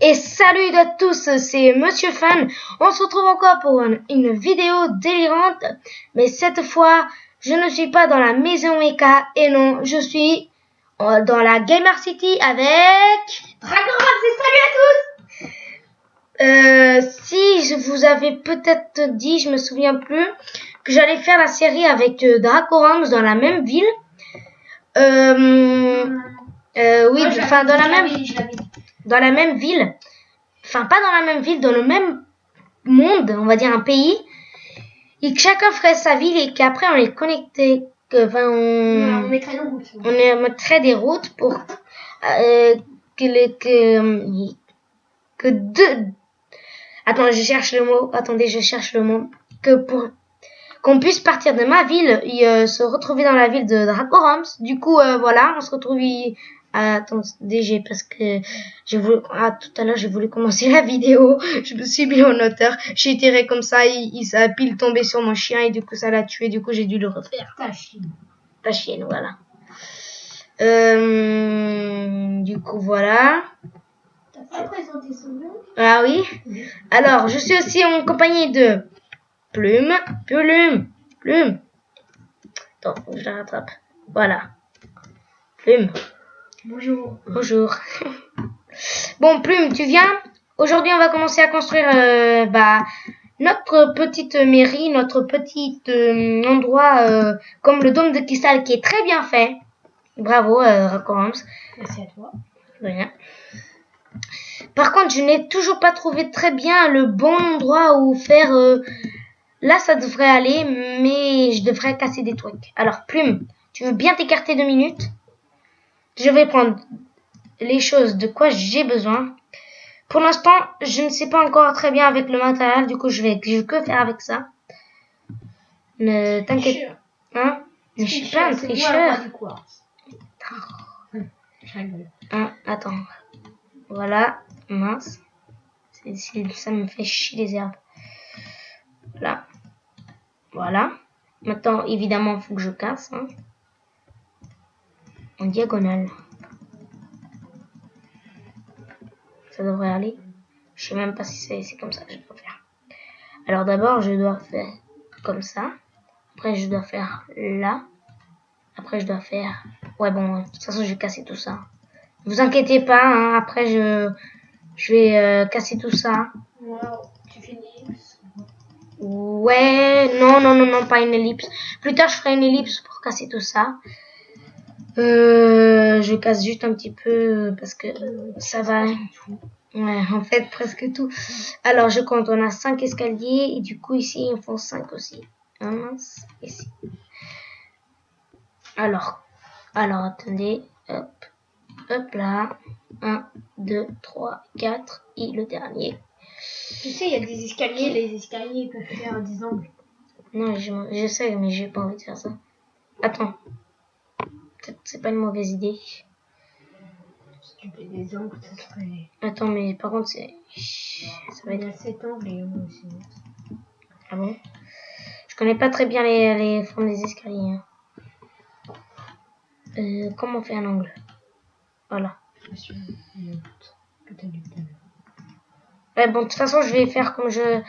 Et salut à tous, c'est Monsieur Fan. On se retrouve encore pour une vidéo délirante. Mais cette fois, je ne suis pas dans la maison Mecha. Et non, je suis dans la Gamer City avec Dragonlance et salut à tous. Si je vous avais peut-être dit, je me souviens plus, que j'allais faire la série avec Dracorams dans la même ville. Oui, enfin dans la même ville. Enfin, pas dans la même ville, dans le même monde, on va dire un pays, et que chacun ferait sa ville et qu'après on les connectait, on mettrait nos routes. On mettrait des routes pour que deux. Attends, je cherche le mot. Attendez, je cherche le mot. Que pour qu'on puisse partir de ma ville et se retrouver dans la ville de Dracorams. Du coup, voilà, on se retrouve. Attendez, parce que tout à l'heure j'ai voulu commencer la vidéo, je me suis mis en auteur, j'ai tiré comme ça, il a pile tombé sur mon chien et du coup ça l'a tué, du coup j'ai dû le refaire. Ta chienne, voilà. Du coup voilà. T'as pas présenté son nom? Ah oui. Alors je suis aussi en compagnie de Plume. Attends, faut que je la rattrape. Voilà. Plume. Bonjour. Bon, Plume, tu viens? Aujourd'hui, on va commencer à construire notre petite mairie, notre petit endroit comme le dôme de cristal qui est très bien fait. Bravo, Dracorams. Merci à toi. Rien. Par contre, je n'ai toujours pas trouvé très bien le bon endroit où faire... Là, ça devrait aller, mais je devrais casser des trucs. Alors, Plume, tu veux bien t'écarter 2 minutes? Je vais prendre les choses de quoi j'ai besoin. Pour l'instant, je ne sais pas encore très bien avec le matériel, du coup je vais que faire avec ça. Ne t'inquiète. Hein? Je suis pas un tricheur. Attends. Voilà. Mince. Ça me fait chier les herbes. Là. Voilà. Maintenant, évidemment, il faut que je casse. Hein. En diagonale. Ça devrait aller. Je sais même pas si c'est comme ça que je dois faire. Alors d'abord, je dois faire comme ça. Après, je dois faire là. Après, je dois faire... Ouais, bon, de toute façon, je vais casser tout ça. Ne vous inquiétez pas, hein, après, je vais casser tout ça. Wow, tu fais une ellipse? Ouais, non, pas une ellipse. Plus tard, je ferai une ellipse pour casser tout ça. Je casse juste un petit peu parce que ça va... Ouais, en fait, presque tout. Alors, je compte, on a 5 escaliers et du coup, ici, il faut 5 aussi. Mince, ici. Alors, attendez, hop là, 1, 2, 3, 4, et le dernier. Tu sais, il y a des escaliers, les escaliers peuvent faire des angles. Non, je sais, mais j'ai pas envie de faire ça. Attends, peut-être c'est pas une mauvaise idée. Si tu fais des angles, ça serait... Attends, mais par contre, ça va être... Il y a 7 angles et moi aussi. Ah bon? Je connais pas très bien les formes des escaliers. Hein. Comment on fait un angle? Voilà. Ouais, bon, de toute façon, je vais faire comme je...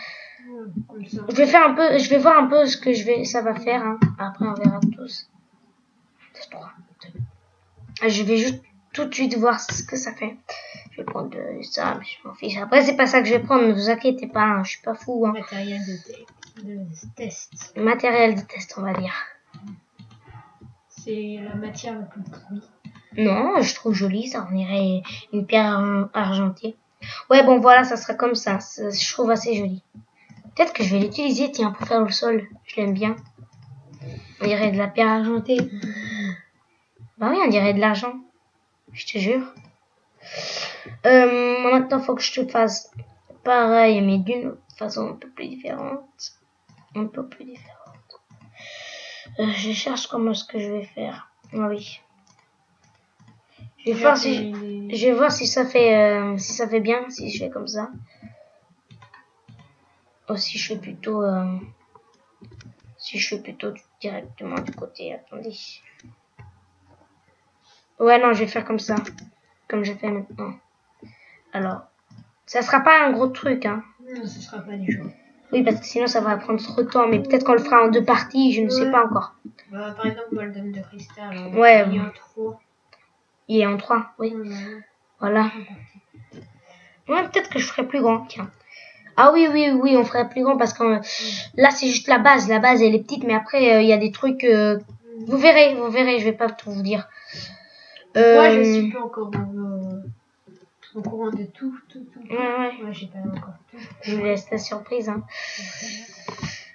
Je vais faire un peu, je vais voir un peu ce que ça va faire. Hein. Après, on verra tous. 3, 2. Je vais juste tout de suite voir ce que ça fait. Je vais prendre ça, mais je m'en fiche. Après, c'est pas ça que je vais prendre, ne vous inquiétez pas, hein, je suis pas fou. Hein. Matériel de test. Matériel de test, on va dire. C'est la matière la plus pourrie. Non, je trouve joli, ça on dirait une pierre argentée. Ouais, bon, voilà, ça sera comme ça. Je trouve assez joli. Peut-être que je vais l'utiliser, tiens, pour faire le sol. Je l'aime bien. On dirait de la pierre argentée. Bah oui, on dirait de l'argent. Je te jure. Maintenant, faut que je te fasse pareil, mais d'une façon un peu plus différente. Je cherche comment ce que je vais faire. Ah oui. Je vais voir si ça fait bien, si je fais comme ça. Ou si je fais plutôt directement du côté. Attendez. Ouais, non, je vais faire comme ça. Comme je fais maintenant. Alors, Ça sera pas un gros truc, hein. Non, ce sera pas du jour. Oui, parce que sinon ça va prendre trop de temps. Mais peut-être qu'on le fera en 2 parties, je ne sais pas encore. Bah, par exemple, moi, le dame de cristal. Ouais. Il y a 3. Il est en 3, oui. Voilà. Ouais, peut-être que je ferai plus grand, tiens. Ah oui, on ferait plus grand parce que là, c'est juste la base. La base, elle est petite, mais après, il y a des trucs... Vous verrez, je vais pas tout vous dire. Moi, je suis pas encore au courant de tout. Ouais. Moi, j'ai pas encore tout. Je vous laisse la surprise, hein.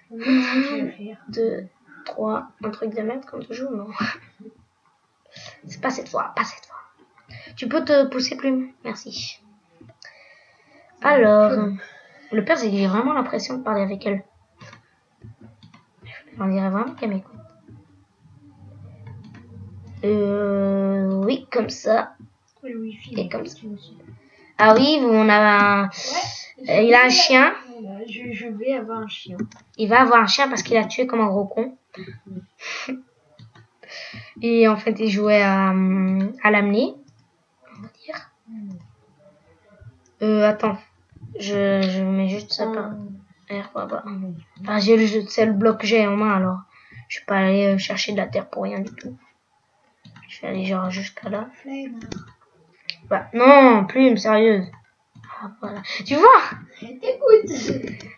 Qu'est-ce que tu vas faire 2, 3, un truc de mètre comme toujours, non. C'est pas cette fois. Tu peux te pousser plus, merci. Alors, le père, il a vraiment l'impression de parler avec elle. On dirait vraiment qu'elle m'écoute. Oui, comme ça. Le wifi. Et comme ça. Ah oui, on a un... il a un chien. Voilà, je vais avoir un chien. Il va avoir un chien parce qu'il a tué comme un gros con. Et en fait, il jouait à l'amener. On va dire. Attends. Je mets juste ça par... Enfin, c'est le bloc que j'ai en main, alors. Je vais pas aller chercher de la terre pour rien du tout. Je vais aller genre jusqu'à là. Bah, non, plume, sérieuse. Ah, voilà. Tu vois? Elle t'écoute.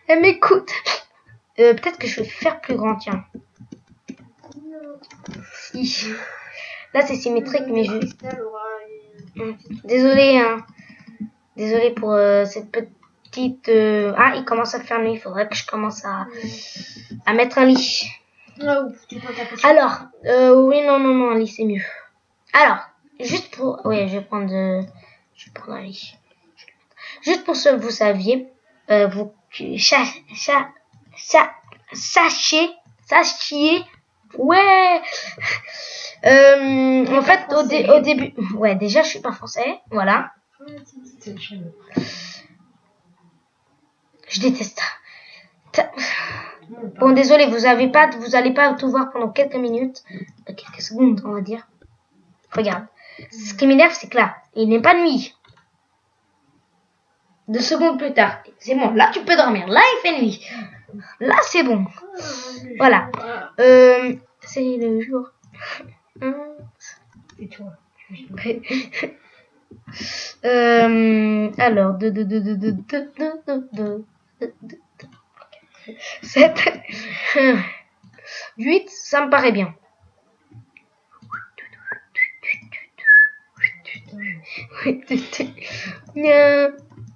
Elle m'écoute. Peut-être que je vais faire plus grand, tiens. Si. Là, c'est symétrique, mais je... Désolée, hein. Désolée pour cette petite... Ah, il commence à faire nuit. Il faudrait que je commence à mettre un lit. Alors, oui, non, un lit, c'est mieux. Alors, juste pour... Oui, je vais prendre un lit. Juste pour ce que vous saviez, vous sachiez, ouais. En fait, au début, ouais, déjà, je suis pas français, voilà. Je déteste ça. Bon, désolé, vous allez pas tout voir pendant quelques minutes, quelques secondes, on va dire. Regarde. Ce qui m'énerve, c'est que là, il n'est pas nuit. 2 secondes plus tard, c'est bon. Là, tu peux dormir. Là, il fait nuit. Là, c'est bon. Voilà. C'est le jour. Et toi? Alors, 7, 8, ça me paraît bien.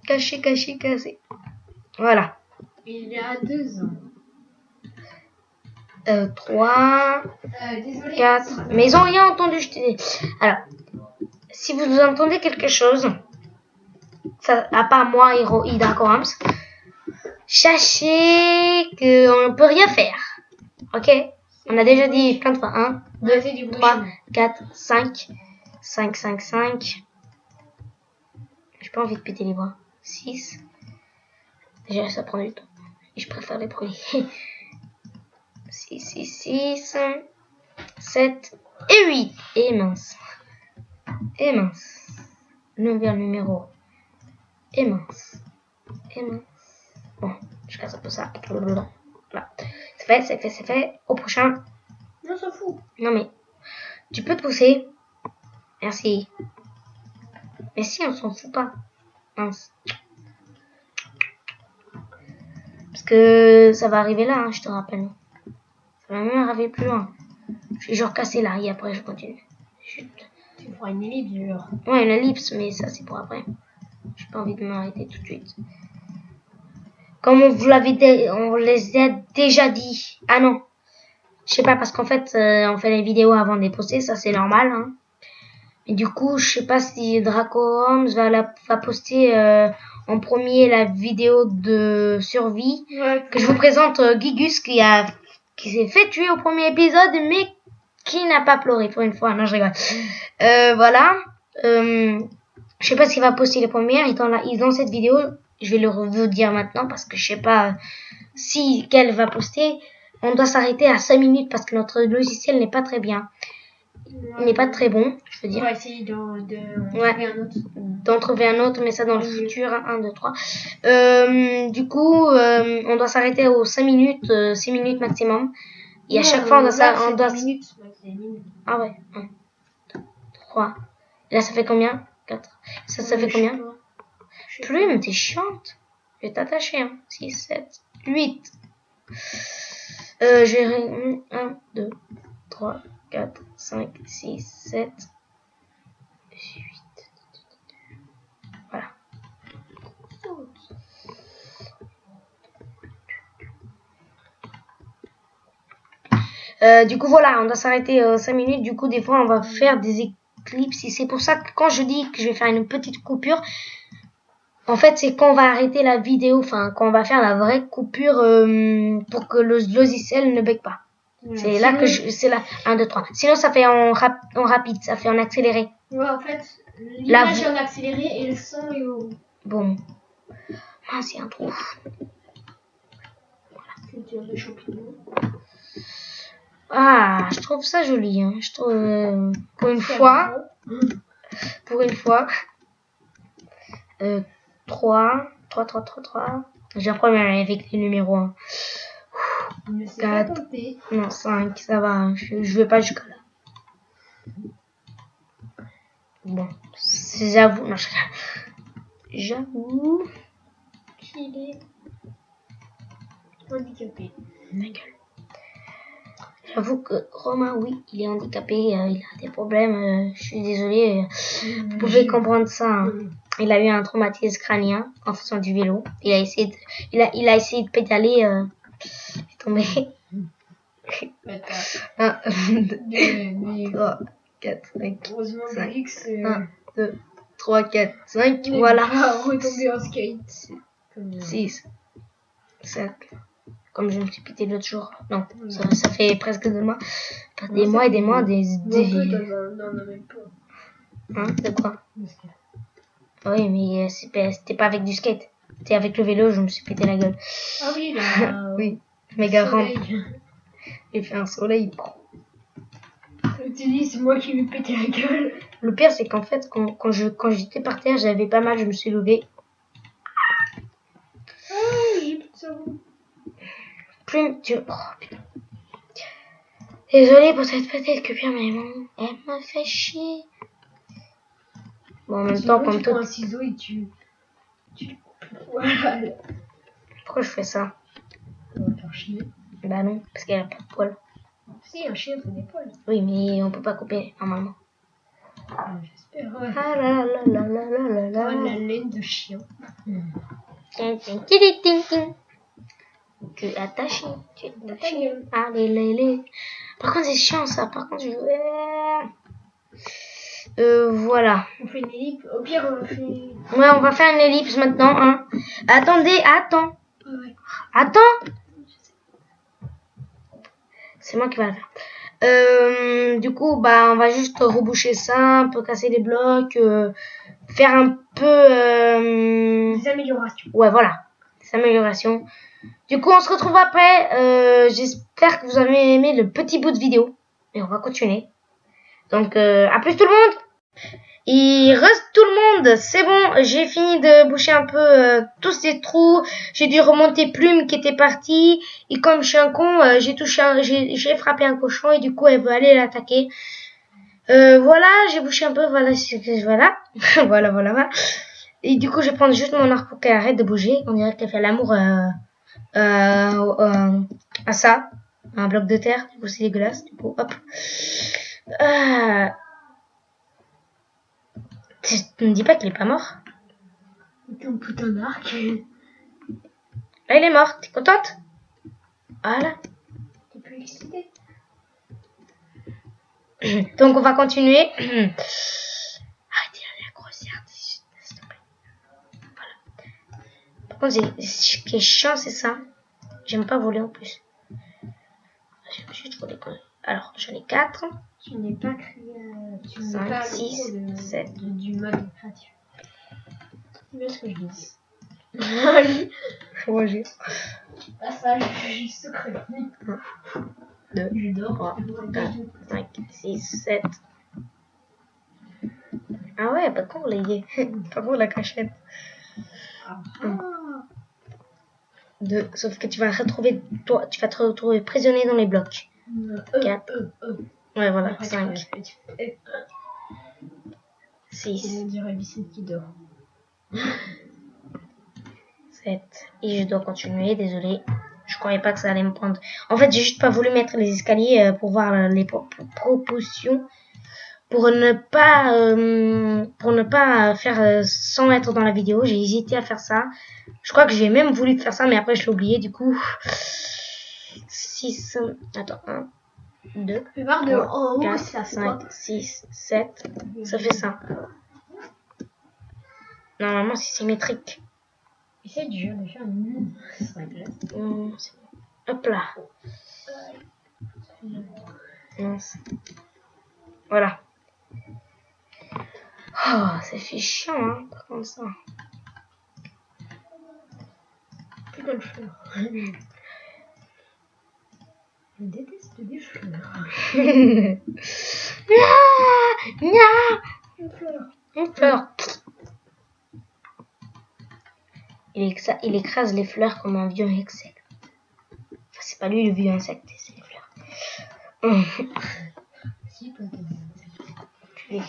Caché. Voilà. Il y a 2 ans. 3, Désolé. 4. Mais ils ont rien entendu. Alors, si vous entendez quelque chose, ça, à part moi, Hydra Corams, sachez qu'on ne peut rien faire. Ok? On a déjà dit plein de fois. 1, 2, 3, 4, 5. 5. J'ai pas envie de péter les bras. 6. Déjà, ça prend du temps. Et je préfère les premiers. 6. 7 et 8. Et mince. Nouvel numéro. Et mince. Bon, je casse un peu ça. Voilà. C'est fait. Au prochain. On s'en fout. Non mais, tu peux te pousser. Merci. Mais si, on s'en fout pas. Mince. Parce que ça va arriver là, hein, je te rappelle. Ça va même arriver plus loin. Je vais genre casser là et après je continue. Chut. Tu feras une ellipse, genre. Ouais, une ellipse, mais ça c'est pour après. J'ai pas envie de m'arrêter tout de suite. Comme on les a déjà dit. Ah non. Je sais pas, parce qu'en fait, on fait les vidéos avant de les poster, ça c'est normal. Hein. Et du coup, je sais pas si Draco va poster en premier la vidéo de survie. Ouais, que je vous présente Gigus qui s'est fait tuer au premier épisode, mais qui n'a pas pleuré pour une fois. Non, je rigole. Voilà. Je sais pas s'il va poster les premières. Et dans cette vidéo, je vais vous dire maintenant parce que je sais pas si qu'elle va poster. On doit s'arrêter à 5 minutes parce que notre logiciel n'est pas très bien. Il n'est pas très bon, je veux dire. On va essayer d'en trouver un autre, mais ça dans le futur. 1, 2, 3. Du coup, on doit s'arrêter aux 5 minutes, 6 minutes maximum. Et à chaque fois, on doit... minutes. Ah ouais. 1, 2, 3. Et là, ça fait combien? 4. Ça fait combien? Plume, t'es chiante. Je vais t'attacher. 6, 7, 8. Je vais... 1, 2, 3, 4, 5, 6, 7, 8. Voilà. Du coup, voilà, on doit s'arrêter 5 minutes. Du coup, des fois, on va faire des éclipses. Et c'est pour ça que quand je dis que je vais faire une petite coupure, en fait, c'est quand on va arrêter la vidéo, enfin, quand on va faire la vraie coupure pour que le logiciel ne bug pas. Ouais, c'est là que c'est là 1, 2, 3. Sinon, ça fait en rapide, ça fait en accéléré. Ouais, en fait, l'image est en accéléré et le son est au... Bon. Ah, c'est un trou. Voilà. Ah, je trouve ça joli. Hein. Je trouve, pour une fois. 3. J'ai un problème avec les numéros. 4. Non, 5, ça va. Je vais pas jusqu'à là. Bon, j'avoue. Non, j'avoue qu'il est handicapé. Ma gueule. J'avoue que Romain, oui, il est handicapé, il a des problèmes. Je suis désolée. Vous pouvez comprendre ça. Hein. Il a eu un traumatisme crânien en faisant du vélo. Il a essayé de pédaler. Il est tombé. 1, 2, 3, 4, 5, 1, 2, 3, 4, 5. Voilà. Retomber en skate. 6, 7. Comme je me suis pété l'autre jour. Non, ça fait presque 2 mois. Des mois et des mois. Non, même pas. Hein, de quoi? Oui, mais c'était pas avec du skate. C'était avec le vélo, je me suis pété la gueule. Ah oui, là. Oui, méga rampe. Il fait un soleil. Tu dis, c'est moi qui lui ai pété la gueule. Le pire, c'est qu'en fait, quand j'étais par terre, j'avais pas mal, je me suis levée. Ah, j'ai plus de savon. Plume, oh, putain. Désolée pour cette petite coupure, mais bon, elle m'a fait chier. Bon, en même temps, comme tout. Tu prends un ciseau et tu... Voilà. Pourquoi je fais ça? On va faire chier. Bah non, parce qu'elle a pas de poils. Si, un chien, faut des poils. Oui, mais on peut pas couper, normalement. Ah, j'espère, ouais. Ah là là là là là là là. Oh, la laine de chien. Tu es attaché. Allez, les. Par contre, c'est chiant ça. Par contre, voilà. On fait une ellipse. Au pire, on fait... Ouais, on va faire une ellipse maintenant. Hein. Attendez, attends. Ouais. Attends. C'est moi qui va le faire. Du coup, bah, on va juste reboucher ça, un peu casser les blocs, faire un peu... Des améliorations. Ouais, voilà. Des améliorations. Du coup, on se retrouve après. J'espère que vous avez aimé le petit bout de vidéo. Et on va continuer. Donc, à plus tout le monde. Il reste tout le monde. C'est bon, j'ai fini de boucher un peu tous ces trous. J'ai dû remonter Plume qui était partie. Et comme je suis un con, j'ai frappé un cochon et du coup, elle veut aller l'attaquer. Voilà, j'ai bouché un peu. Voilà. voilà. Et du coup, je vais prendre juste mon arc pour qu'elle arrête de bouger. On dirait qu'elle fait l'amour à ça. Un bloc de terre. Du coup, c'est dégueulasse. Du coup, hop. Tu me dis pas qu'il est pas mort? Ton putain d'arc. Là, il est mort. T'es contente? Voilà. T'es plus excitée? Donc, on va continuer. Arrêtez la grossière. S'il te plaît. Voilà. Par contre, ce qui est chiant, c'est ça. J'aime pas voler en plus. J'aime juste voler quand même. Alors, j'en ai 4. Tu n'es pas créé. 5, 6, 7. Du mode créatif. C'est bien ce que je dis. Oui. Roger. Ah, ça, je suis secret. 2, Je dors. 3, 4, 5, 6, 7. Ah ouais, pas con les pas con la cachette. 2, sauf que tu vas retrouver toi, tu vas te retrouver prisonnier dans les blocs. 4. Ouais, voilà, 5. 6. On dirait Vicente qui dort. 7. Et je dois continuer, désolé. Je croyais pas que ça allait me prendre. En fait, j'ai juste pas voulu mettre les escaliers pour voir les proportions. Pour ne pas faire 100 mètres dans la vidéo. J'ai hésité à faire ça. Je crois que j'ai même voulu faire ça, mais après je l'ai oublié. Du coup, 6. Attends, 1, 2, 3, 4, 5, 6, 7. Ça fait ça. Normalement, c'est symétrique. Essaye de faire une Hop là. Mince. Voilà. Oh, ça fait chiant, hein, par contre ça. Plus de fleurs. Je déteste les fleurs. Une fleur. Il écrase les fleurs comme un vieux insecte. Enfin, c'est pas lui le vieux insecte, c'est les fleurs. Si, toi, Tu l'es.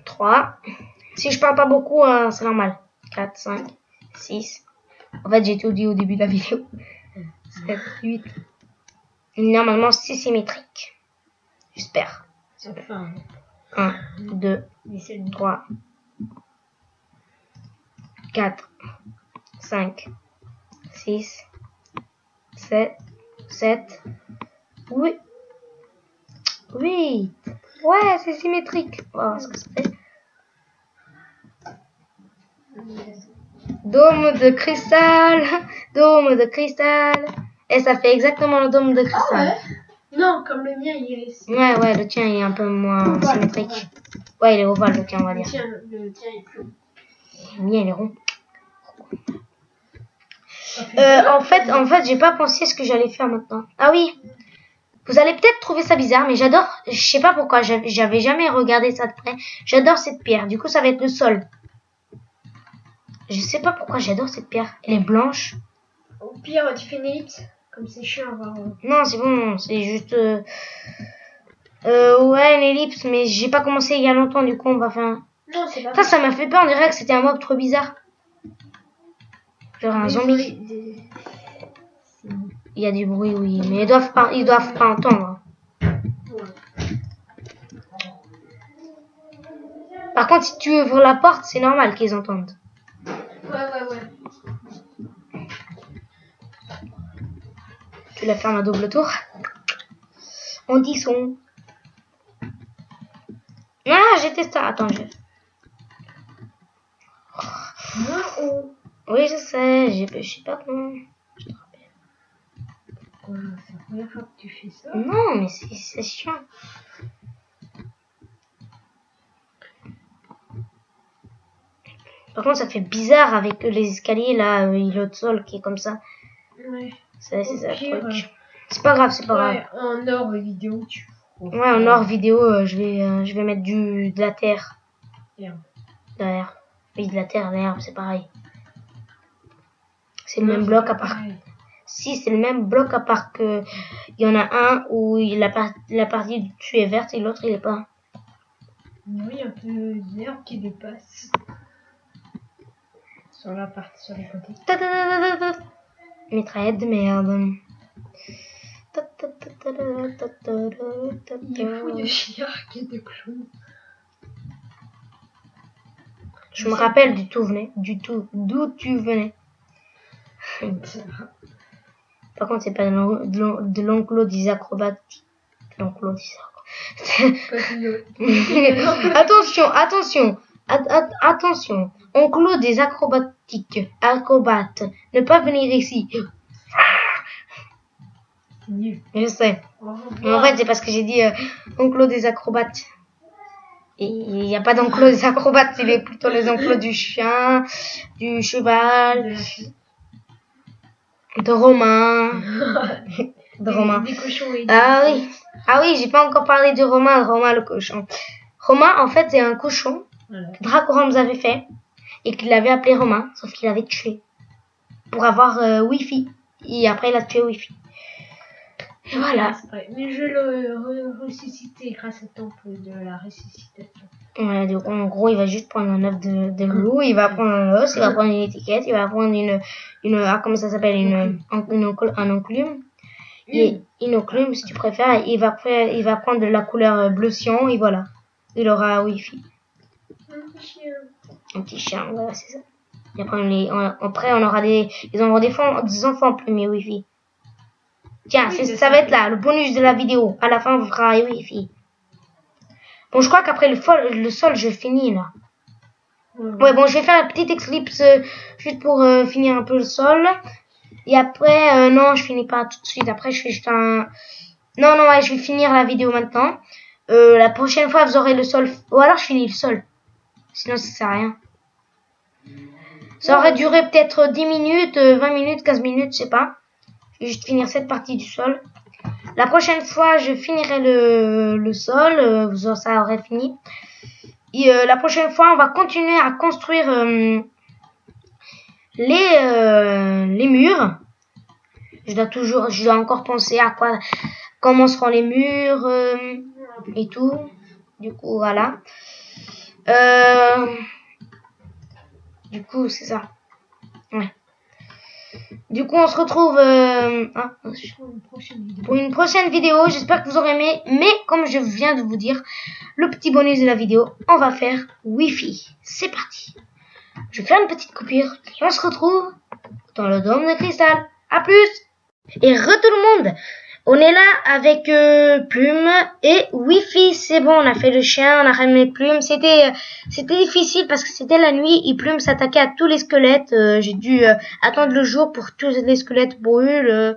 3. Si je parle pas beaucoup, c'est normal. 4, 5, 6. En fait, j'ai tout dit au début de la vidéo. 7, 8. Normalement, c'est symétrique. J'espère. Enfin. 1, 2, 3, 4, 5, 6, 7, 8. Ouais, c'est symétrique. On va voir ce que ça fait. Dôme de cristal. Dôme de cristal. Et ça fait exactement le dôme de cristal. Ah ouais. Non, comme le mien, il est... Ouais, le tien il est un peu moins symétrique. Ouais, il est ovale, le tien, on va dire. Le tien est plus... Le mien, il est rond. En fait, j'ai pas pensé à ce que j'allais faire maintenant. Ah oui. Vous allez peut-être trouver ça bizarre, mais j'adore... Je sais pas pourquoi, j'avais jamais regardé ça de près. J'adore cette pierre. Du coup, ça va être le sol. Je sais pas pourquoi j'adore cette pierre. Elle est blanche. Au pire, tu fais une ellipse. Comme c'est chiant à voir. Non, c'est bon, c'est juste... ouais, une ellipse, mais j'ai pas commencé il y a longtemps, du coup, on va faire... Non, c'est pas... Ça m'a fait peur, on dirait que c'était un mob trop bizarre. Genre un zombie. Il y a du bruit, oui, mais ils doivent pas entendre. Par contre, si tu ouvres la porte, c'est normal qu'ils entendent. Ouais. Tu la fermes à double tour. Anti-son. Ah, j'ai testé. Attends, Oui, je sais. Je sais pas comment. Je te rappelle. C'est la première fois que tu fais ça. Non, mais c'est chiant. Par contre, ça fait bizarre avec les escaliers là, l'autre sol qui est comme ça. Ouais. C'est ça le truc. C'est pas grave, grave. En hors vidéo, Ouais, en hors vidéo, je vais mettre de la terre. Derrière. Oui, de la terre, l'herbe, c'est pareil. C'est le même bloc à part. Si, c'est le même bloc à part que il y en a un où la partie du dessus est verte et l'autre il est pas. Oui, un peu d'herbe qui dépasse. Sur la partie, sur les côtés. Mitraillette de merde. Il est fou de chiards et de clowns. Je me rappelle d'où tu venais. Par contre, c'est pas de l'enclos des acrobatiques. L'enclos des acrobatiques. Attention. Enclos des acrobatiques. Acrobates. Ne pas venir ici. Je sais. Mais en fait, c'est parce que j'ai dit enclos des acrobates. Et il n'y a pas d'enclos des acrobates, il est plutôt les enclos du chien, du cheval. De Romain. De Romain. Des cochons et Ah oui. Ah oui, j'ai pas encore parlé de Romain. Romain le cochon. Romain, en fait, c'est un cochon que Dracoran nous avait fait et qu'il avait appelé Romain, sauf qu'il avait tué pour avoir Wi-Fi. Et après, il a tué Wi-Fi. Et voilà. Mais je le ressuscité grâce au temple de la ressuscitation. Ouais, donc en gros, il va juste prendre un œuf de loup, il va prendre un os, il va prendre une étiquette, il va prendre comment ça s'appelle, un enclume. Et une enclume, si tu préfères, il va prendre de la couleur bleu cyan, et voilà. Il aura Wi-Fi. Un petit chien, voilà, c'est ça. Et après, on aura des enfants plumes et Wi-Fi. Tiens, ça va être là, le bonus de la vidéo. À la fin, on fera Wi-Fi. Bon, je crois qu'après le sol, je finis là. Ouais, bon, je vais faire la petite eclipse juste pour finir un peu le sol. Et après, non, je finis pas tout de suite. Après, je fais juste un... Non, ouais, je vais finir la vidéo maintenant. La prochaine fois, vous aurez le sol. Ou alors, je finis le sol. Sinon, ça sert à rien. Ça aurait duré peut-être 10 minutes, 20 minutes, 15 minutes, je sais pas. Je vais juste finir cette partie du sol. La prochaine fois, je finirai le sol. Ça aurait fini. Et la prochaine fois, on va continuer à construire les murs. Je dois encore penser à comment seront les murs et tout. Du coup, voilà. Du coup, c'est ça. Ouais. Du coup, on se retrouve pour une prochaine vidéo. J'espère que vous aurez aimé. Mais comme je viens de vous dire, le petit bonus de la vidéo, on va faire Wi-Fi. C'est parti. Je vais faire une petite coupure et on se retrouve dans le dôme de cristal. À plus. Et tout le monde, on est là avec Plume et Wi-Fi. C'est bon, on a fait le chien, on a ramené Plume. C'était difficile parce que c'était la nuit et Plume s'attaquait à tous les squelettes. J'ai dû attendre le jour pour que tous les squelettes brûlent.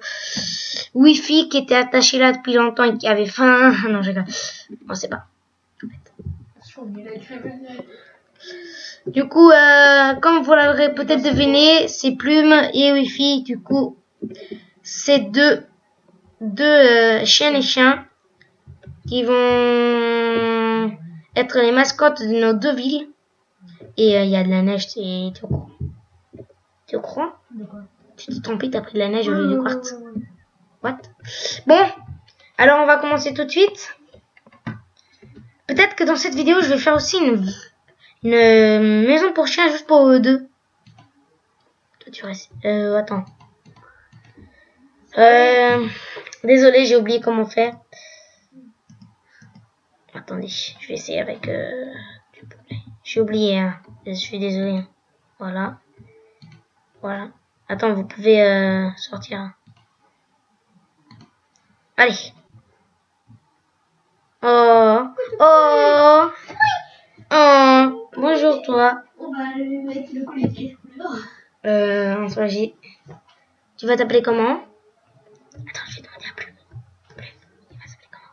Wi-Fi qui était attaché là depuis longtemps et qui avait faim. Non, je rigole. On sait pas. Du coup, comme vous l'aurez peut-être deviné, c'est Plume et Wi-Fi. Du coup, c'est deux chiens et chiens qui vont être les mascottes de nos deux villes. Et il y a de la neige, t'es au courant? T'es au courant? Tu t'es trompé, t'as pris de la neige au lieu du quartz. What? Bon, alors on va commencer tout de suite. Peut-être que dans cette vidéo, je vais faire aussi une maison pour chiens juste pour eux deux. Toi, tu restes. Attends. Désolé, j'ai oublié comment faire. Attendez, je vais essayer avec du poulet. J'ai oublié, hein. Je suis désolé. Hein. Voilà. Voilà. Attends, vous pouvez sortir. Allez. Oh. Bonjour, toi. On va lui mettre le collier. En soirée. Tu vas t'appeler comment? Attends, je vais demander à Plume. Il va s'appeler comment?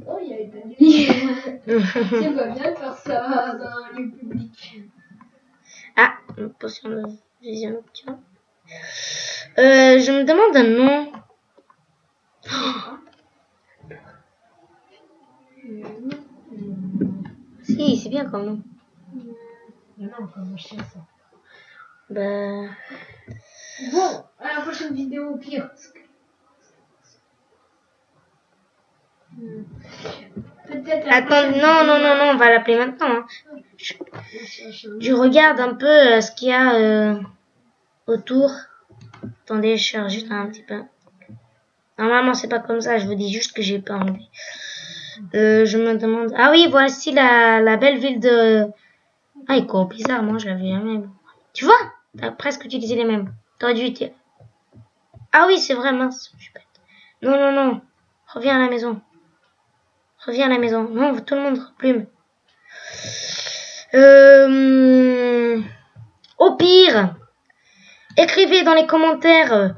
Oh, il y a une nuit. C'est pas bien de faire ça dans le public. Ah, une potion de vision nocturne. Je me demande un nom. Si, c'est bien comme nom. Non, comme chien ça. Bah. Bon, à la prochaine vidéo au pire. Peut-être. Attends, non, on va l'appeler maintenant. Hein. Je regarde un peu ce qu'il y a autour. Attendez, je cherche juste un petit peu. Normalement, c'est pas comme ça. Je vous dis juste que j'ai pas enlevé. Je me demande. Ah oui, voici la belle ville de. Ah, il court bizarre. Moi, je l'avais jamais. Tu vois? T'as presque utilisé les mêmes. T'aurais dû utiliser. Ah oui, c'est vrai, mince. Je suis bête. Non. Reviens à la maison. Non, tout le monde, Plume. Au pire, écrivez dans les commentaires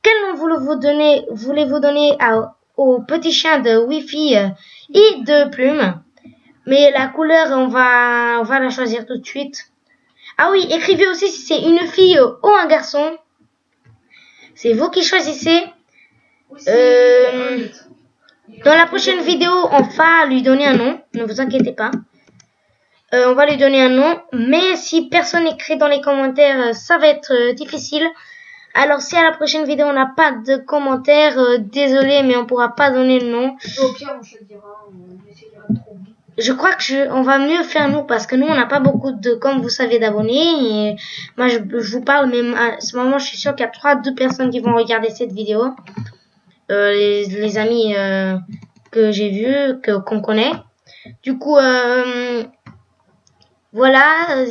quel nom voulez-vous donner au petit chien de Wi-Fi et de Plume. Mais la couleur, on va la choisir tout de suite. Ah oui, écrivez aussi si c'est une fille ou un garçon. C'est vous qui choisissez. Dans la prochaine vidéo, on va lui donner un nom. Ne vous inquiétez pas. On va lui donner un nom. Mais si personne écrit dans les commentaires, ça va être difficile. Alors si à la prochaine vidéo, on n'a pas de commentaires, désolé, mais on pourra pas donner le nom. Au pire, on choisira. On essaiera de trouver. Je crois que on va mieux faire nous parce que nous on n'a pas beaucoup de, comme vous savez, d'abonnés. Et moi je vous parle, mais à ce moment je suis sûr qu'il y a 2 personnes qui vont regarder cette vidéo. Les amis que j'ai vus, qu'on connaît. Du coup, voilà,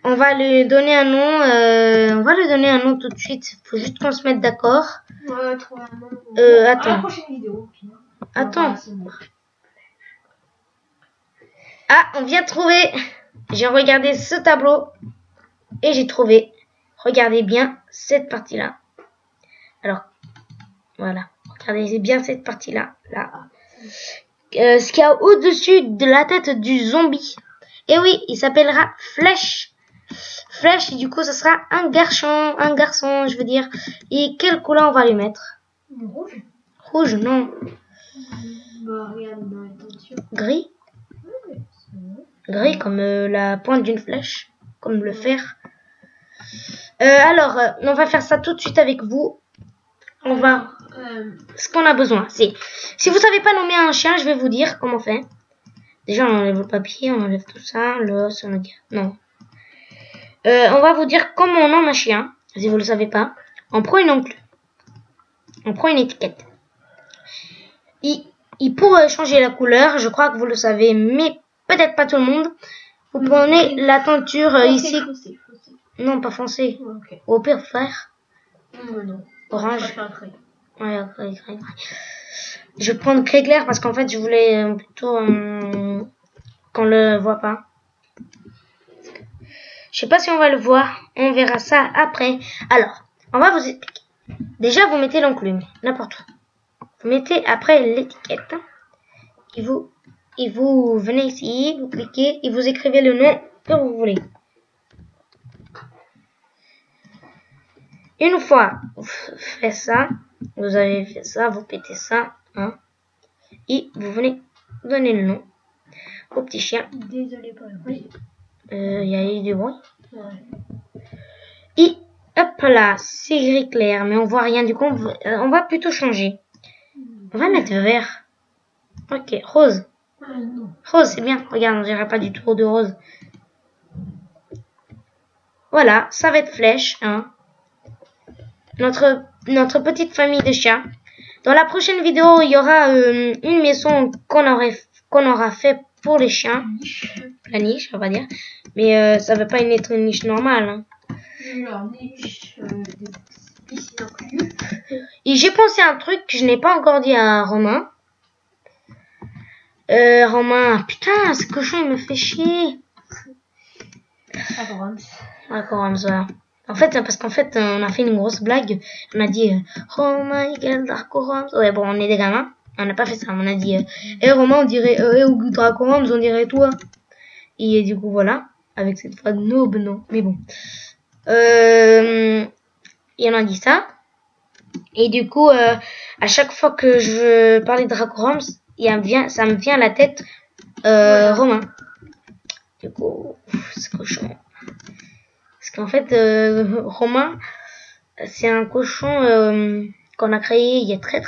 on va lui donner un nom. On va lui donner un nom tout de suite. Faut juste qu'on se mette d'accord. Ouais, trouver un nom. Attends. À la prochaine vidéo. Attends. Ah, on vient de trouver. J'ai regardé ce tableau et j'ai trouvé. Regardez bien cette partie-là. Alors, voilà. Regardez bien cette partie-là. Là. Ce qu'il y a au-dessus de la tête du zombie. Et oui, il s'appellera Flèche. Flèche, du coup, ça sera un garçon, je veux dire. Et quelle couleur on va lui mettre? Rouge. Rouge, non. Bah, regarde dans la teinture. Gris. Gris comme la pointe d'une flèche, comme le fer. Alors, on va faire ça tout de suite avec vous. On va. Ce qu'on a besoin, c'est. Si vous savez pas nommer un chien, je vais vous dire comment on fait. Déjà, on enlève le papier, on enlève tout ça, l'os, on enlève. Non. On va vous dire comment on nomme un chien. Si vous le savez pas, on prend une enclume. On prend une étiquette. Il pourrait changer la couleur, je crois que vous le savez, mais peut-être pas tout le monde. Vous prenez la teinture ici. Foncé. Non, pas foncé. Okay. Au pire, vert. Non. Orange. Ouais, gris. Je vais prendre gris clair parce qu'en fait, je voulais plutôt qu'on le voit pas. Je sais pas si on va le voir. On verra ça après. Alors, on va vous expliquer. Déjà, vous mettez l'enclume, n'importe où. Vous mettez après l'étiquette. Et vous venez ici, vous cliquez et vous écrivez le nom que vous voulez. Une fois vous faites ça, vous avez fait ça, vous pétez ça, hein, et vous venez donner le nom au petit chien. Désolé pour le bruit. Il y a eu du bruit. Ouais. Et hop là, c'est gris clair, mais on voit rien. Du coup, on va plutôt changer. On va mettre vert. Ok, rose. Non. Rose, c'est bien. Regarde, on dirait pas du tout de rose. Voilà, ça va être Flèche, hein. Notre petite famille de chiens. Dans la prochaine vidéo, il y aura une maison qu'on aura fait pour les chiens. La niche, on va dire. Mais ça va pas être une niche normale. Hein. La niche des piscines incluses. Et j'ai pensé à un truc que je n'ai pas encore dit à Romain. Romain, putain, ce cochon il me fait chier. D'accord, voilà. En fait, parce qu'en fait, on a fait une grosse blague. On a dit Romain, Miguel, Darko Rams. Ouais, bon, on est des gamins. On n'a pas fait ça. On a dit Romain, on dirait Darko Rams, on dirait toi. Et du coup, voilà. Avec cette fois de noob, non. Mais bon. Et on a dit ça. Et du coup, à chaque fois que je veux parler de Darko Rams, ça me vient à la tête voilà. Romain. Du coup, ce cochon. Parce qu'en fait, Romain, c'est un cochon qu'on a créé il y a très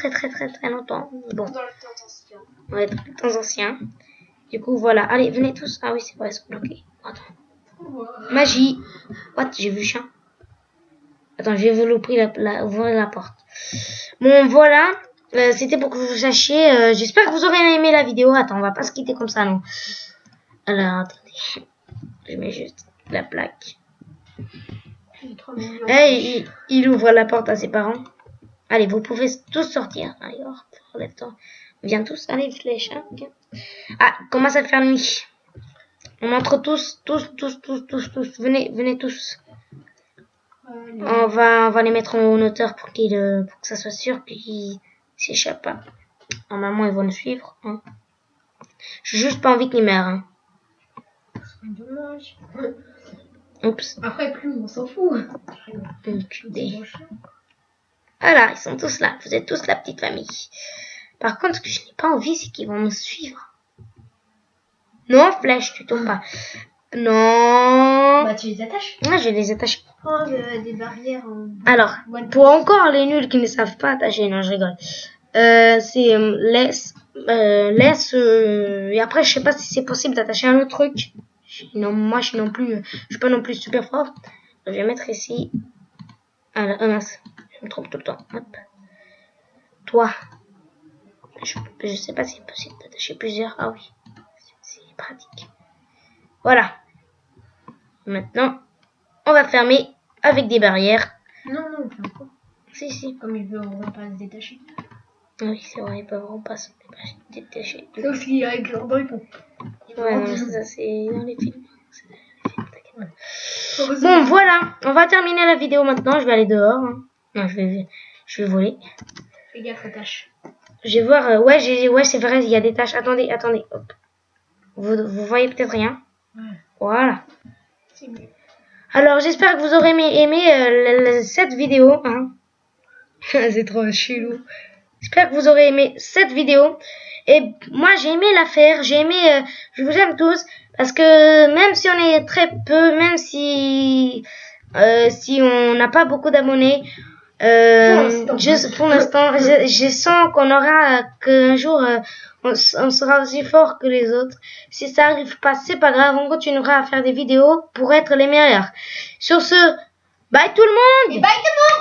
longtemps. Bon. Dans le temps ancien. Ouais, dans les temps anciens. Du coup, voilà. Allez, venez tous. Ah oui, c'est vrai, c'est bloqué. Attends. Voilà. Magie. What? J'ai vu chien. Attends, je vais vous ouvrir la porte. Bon, voilà. C'était pour que vous sachiez. J'espère que vous aurez aimé la vidéo. Attends, on va pas se quitter comme ça, non. Alors, attendez. Je mets juste la plaque. Hey, il ouvre la porte à ses parents. Allez, vous pouvez tous sortir. Allez, viens tous. Allez, Flèche. Hein, viens. Ah, commence à faire nuit. On entre tous. Venez tous. On va les mettre en hauteur pour que ça soit sûr qu'ils s'échappent pas. Normalement, ils vont nous suivre. Hein. J'ai juste pas envie qu'ils meurent. Hein. Dommage. Oups. Après, Plume, on s'en fout. Enculé. Voilà, ils sont tous là. Vous êtes tous la petite famille. Par contre, ce que je n'ai pas envie, c'est qu'ils vont me suivre. Non, Flèche, tu tombes pas. Non. Bah, tu les attaches. Ah, je les attache. Oh, des barrières. Alors, pour encore les nuls qui ne savent pas attacher, non, je rigole. C'est laisse. Et après, je sais pas si c'est possible d'attacher un autre truc. Non, moi, je suis pas non plus super fort. Je vais mettre ici. Ah, mince. Je me trompe tout le temps. Hop. Toi. Je sais pas si c'est possible d'attacher plusieurs. Ah oui. C'est pratique. Voilà. Maintenant, on va fermer avec des barrières. Non, enfin quoi. Si. Comme il veut, on va pas se détacher. Oui, c'est vrai, ils peuvent vraiment pas se détacher. Sauf s'il y a avec leur briques. Ouais, non, ça c'est dans les films. Bon, voilà. On va terminer la vidéo maintenant. Je vais aller dehors. Hein. Non, je vais voler. Fais gaffe aux tâches. Je vais voir. Ouais, c'est vrai, il y a des tâches. Attendez. Hop. Vous voyez peut-être rien. Ouais. Voilà. C'est mieux. Alors, j'espère que vous aurez aimé cette vidéo. Hein. C'est trop chelou. J'espère que vous aurez aimé cette vidéo. Et moi, j'ai aimé la faire. Je vous aime tous. Parce que même si on est très peu, même si on n'a pas beaucoup d'abonnés, pour l'instant, je sens qu'on aura, qu'un jour, on sera aussi fort que les autres. Si ça arrive pas, c'est pas grave. On continuera à faire des vidéos pour être les meilleurs. Sur ce, bye tout le monde! Et bye tout le monde!